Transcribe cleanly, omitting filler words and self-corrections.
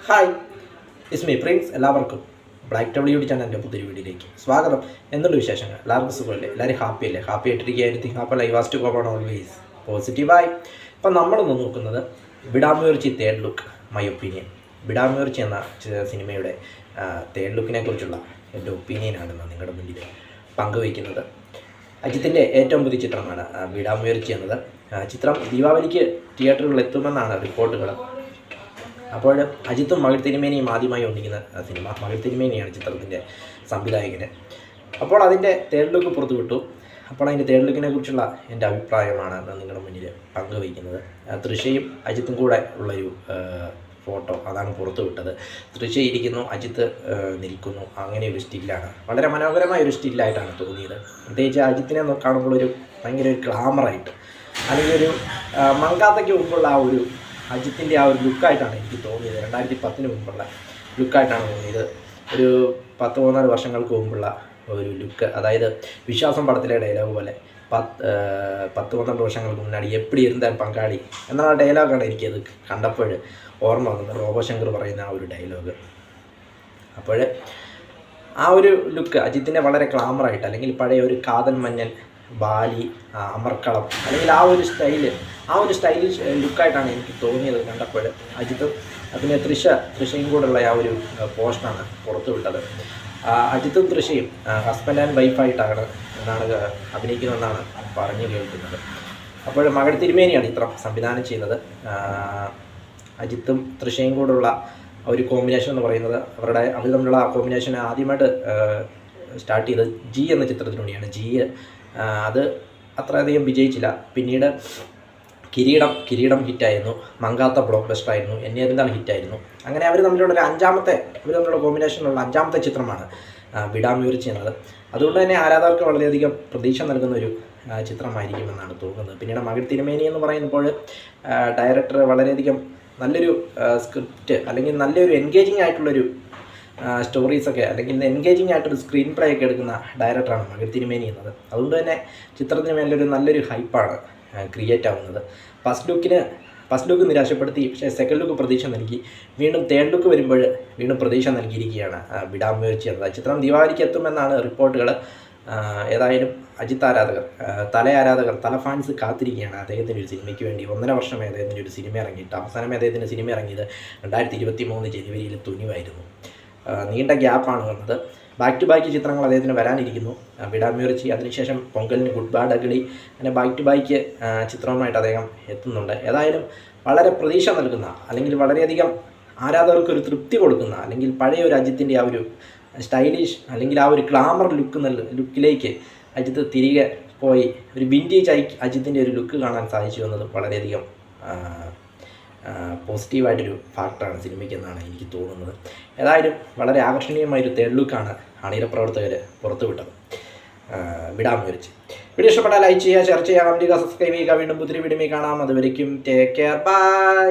Hi, it's me Prince. എല്ലാവർക്കും black W D ചാനലിൻ്റെ പുതിയൊരു വീഡിയോയിലേക്ക് സ്വാഗതം. എന്തുണ്ട് വിശേഷങ്ങൾ? എല്ലാവർക്കും സുഖമല്ലേ? എല്ലാവരും ഹാപ്പിയല്ലേ? ഹാപ്പി ആയിട്ടിരിക്കുക. Happy life was to go on always പോസിറ്റീവായി. ഇപ്പം നമ്മളൊന്ന് നോക്കുന്നത് Vidaamuyarchi third look, my opinion. Vidaamuyarchi എന്ന സിനിമയുടെ തേർഡ് ലുക്കിനെ കുറിച്ചുള്ള എൻ്റെ ഒപ്പീനിയനാണ് നിങ്ങളുടെ മുന്നിൽ പങ്കുവയ്ക്കുന്നത്. അജിത്തിൻ്റെ ഏറ്റവും പുതിയ ചിത്രമാണ് വിടാമുയർച്ചി എന്നത്. ചിത്രം ദീപാവലിക്ക് തിയേറ്ററുകളിൽ എത്തുമെന്നാണ് റിപ്പോർട്ടുകൾ. അപ്പോൾ അജിത്തും മകൾ തിരുമേനിയും ആദ്യമായി ഒന്നിക്കുന്ന സിനിമ. മകൾ തിരുമേനിയാണ് ചിത്രത്തിൻ്റെ സംവിധായകന്. അപ്പോൾ അതിൻ്റെ തേർഡ് ലുക്ക് പുറത്തു വിട്ടു. അപ്പോൾ അതിൻ്റെ തേർഡ് ലുക്കിനെ കുറിച്ചുള്ള എൻ്റെ അഭിപ്രായമാണ് നിങ്ങളുടെ മുന്നിൽ പങ്കുവയ്ക്കുന്നത്. തൃശയും അജിത്തും കൂടെ ഉള്ളൊരു ഫോട്ടോ അതാണ് പുറത്തു വിട്ടത്. തൃശ ഇരിക്കുന്നു, അജിത്ത് നിൽക്കുന്നു. അങ്ങനെ ഒരു സ്റ്റില്ലാണ്, വളരെ മനോഹരമായ ഒരു സ്റ്റില്ലായിട്ടാണ് തോന്നിയത്. പ്രത്യേകിച്ച് അജിത്തിനെ കാണുമ്പോൾ ഒരു ഭയങ്കര ഒരു ഗ്ലാമറായിട്ട്, അല്ലെങ്കിൽ ഒരു മങ്കാത്തയ്ക്ക് മുമ്പുള്ള ആ ഒരു അജിത്തിൻ്റെ ആ ഒരു ലുക്കായിട്ടാണ് എനിക്ക് തോന്നിയത്. 2010 മുമ്പുള്ള ലുക്കായിട്ടാണ് തോന്നിയത്. ഒരു 10-14 വർഷങ്ങൾക്ക് മുമ്പുള്ള ഒരു ലുക്ക്. അതായത് വിശ്വാസം പടത്തിലെ ഡയലോഗ് പോലെ 10-12 വർഷങ്ങൾക്ക് മുന്നാടി എപ്പിടി ഇരുന്നാൽ പങ്കാളി എന്നുള്ള ഡയലോഗാണ് എനിക്കത് കണ്ടപ്പോൾ ഓർമ്മ വന്നത്. റോബോശങ്കർ പറയുന്ന ആ ഒരു ഡയലോഗ്. അപ്പോൾ ആ ഒരു ലുക്ക് അജിത്തിൻ്റെ വളരെ ക്ലാമറായിട്ട്, അല്ലെങ്കിൽ പഴയ ഒരു കാതൽ മഞ്ഞൻ, ബാലി, അമർക്കളം, അല്ലെങ്കിൽ ആ ഒരു സ്റ്റൈലിഷ് ലുക്കായിട്ടാണ് എനിക്ക് തോന്നിയത് കണ്ടപ്പോൾ. അജിത്തും അതിന് തൃശയും കൂടെയുള്ള ആ ഒരു പോസ്റ്റാണ് പുറത്തു വിട്ടത്. അജിത്തും തൃശയും ഹസ്ബൻഡ് ആൻഡ് വൈഫായിട്ടാണ് അഭിനയിക്കുന്നതെന്നാണ് പറഞ്ഞു കേൾക്കുന്നത്. അപ്പോൾ മകൾ തിരുമേനിയാണ് ചിത്രം സംവിധാനം ചെയ്യുന്നത്. അജിത്തും തൃശയും കൂടെയുള്ള ഒരു കോമ്പിനേഷൻ എന്ന് പറയുന്നത്, അവർ തമ്മിലുള്ള ആ കോമ്പിനേഷൻ ആദ്യമായിട്ട് സ്റ്റാർട്ട് ചെയ്തത് ജി എന്ന ചിത്രത്തിനു വേണ്ടിയാണ്. ജി അത് അത്രയധികം വിജയിച്ചില്ല. പിന്നീട് കിരീടം ഹിറ്റായിരുന്നു, മങ്കാത്ത ബ്ലോക്ക് ബസ്റ്റർ ആയിരുന്നു, എന്നിരുന്നാലും ഹിറ്റായിരുന്നു. അങ്ങനെ അവർ തമ്മിലുള്ള കോമ്പിനേഷനുള്ള 5ാമത്തെ ചിത്രമാണ് വിടാമുയർച്ചി എന്നത്. അതുകൊണ്ട് തന്നെ ആരാധകർക്ക് വളരെയധികം പ്രതീക്ഷ നൽകുന്ന ഒരു ചിത്രമായിരിക്കുമെന്നാണ് തോന്നുന്നത്. പിന്നീട് മകൾ തിരുമേനി എന്ന് പറയുമ്പോൾ ഡയറക്ടർ വളരെയധികം നല്ലൊരു സ്ക്രിപ്റ്റ്, അല്ലെങ്കിൽ നല്ലൊരു എൻഗേജിങ് ആയിട്ടുള്ളൊരു സ്റ്റോറീസൊക്കെ, അല്ലെങ്കിൽ എൻഗേജിങ് ആയിട്ടൊരു സ്ക്രീൻ പ്ലേ ഒക്കെ എടുക്കുന്ന ഡയറക്ടറാണ് മകൾ തിരുമേനി എന്നത്. അതുകൊണ്ട് തന്നെ ചിത്രത്തിന് മേലൊരു നല്ലൊരു ഹൈപ്പാണ് ക്രിയേറ്റ് ആവുന്നത്. ഫസ്റ്റ് ലുക്ക് നിരാശപ്പെടുത്തി, പക്ഷേ സെക്കൻഡ് ലുക്ക് പ്രതീക്ഷ നൽകി. വീണ്ടും തേർഡ് ലുക്ക് വരുമ്പോൾ വീണ്ടും പ്രതീക്ഷ നൽകിയിരിക്കുകയാണ് വിടാമുയർച്ചി എന്നത്. ചിത്രം ദീപാവലിക്ക് എത്തുമെന്നാണ് റിപ്പോർട്ടുകൾ. ഏതായാലും അജിത്ത് ആരാധകർ, തല ഫാൻസ് കാത്തിരിക്കുകയാണ് അദ്ദേഹത്തിൻ്റെ ഒരു സിനിമയ്ക്ക് വേണ്ടി. 1.5 വർഷമേ അദ്ദേഹത്തിൻ്റെ ഒരു സിനിമ ഇറങ്ങിയിട്ട്. അവസാനമേ അദ്ദേഹത്തിൻ്റെ സിനിമ ഇറങ്ങിയത് 2023 ജനുവരിയിൽ തുനിവായിരുന്നു. നീണ്ട ഗ്യാപ്പാണ് വന്നത്. ബാക്ക് ടു ബാക്ക് ചിത്രങ്ങൾ അദ്ദേഹത്തിന് വരാനിരിക്കുന്നു. വിടാമുയർച്ചി, അതിനുശേഷം പൊങ്കലിന് ഗുഡ് ബാഡ് അഗ്ലി, അങ്ങനെ ബാക്ക് ടു ബാക്ക് ചിത്രവുമായിട്ട് അദ്ദേഹം എത്തുന്നുണ്ട്. ഏതായാലും വളരെ പ്രതീക്ഷ നൽകുന്ന, അല്ലെങ്കിൽ വളരെയധികം ആരാധകർക്കൊരു തൃപ്തി കൊടുക്കുന്ന, അല്ലെങ്കിൽ പഴയ ഒരു അജിത്തിൻ്റെ ആ ഒരു സ്റ്റൈലിഷ്, അല്ലെങ്കിൽ ആ ഒരു ഗ്ലാമർ ലുക്കിലേക്ക് അജിത്ത് തിരികെ പോയി ഒരു വിൻറ്റേജ് അജിത്തിൻ്റെ ഒരു ലുക്ക് കാണാൻ സാധിച്ചു എന്നത് വളരെയധികം പോസിറ്റീവായിട്ടൊരു ഫാക്ടറാണ് സിനിമയ്ക്കെന്നാണ് എനിക്ക് തോന്നുന്നത്. ഏതായാലും വളരെ ആകർഷണീയമായൊരു തേർഡ് ലുക്കാണ് അണിയറ പ്രവർത്തകർ പുറത്തുവിട്ടത് വിടാമുയർച്ചി. വീഡിയോ ഇഷ്ടപ്പെട്ടാൽ ലൈക്ക് ചെയ്യുക, ഷെയർ ചെയ്യുക, കമൻറ്റ് ചെയ്യുക, സബ്സ്ക്രൈബ് ചെയ്യുക. വീണ്ടും പുതിയ വീഡിയോ കാണാം. അതുവരയ്ക്കും ടേക്ക് കെയർ, ബൈ.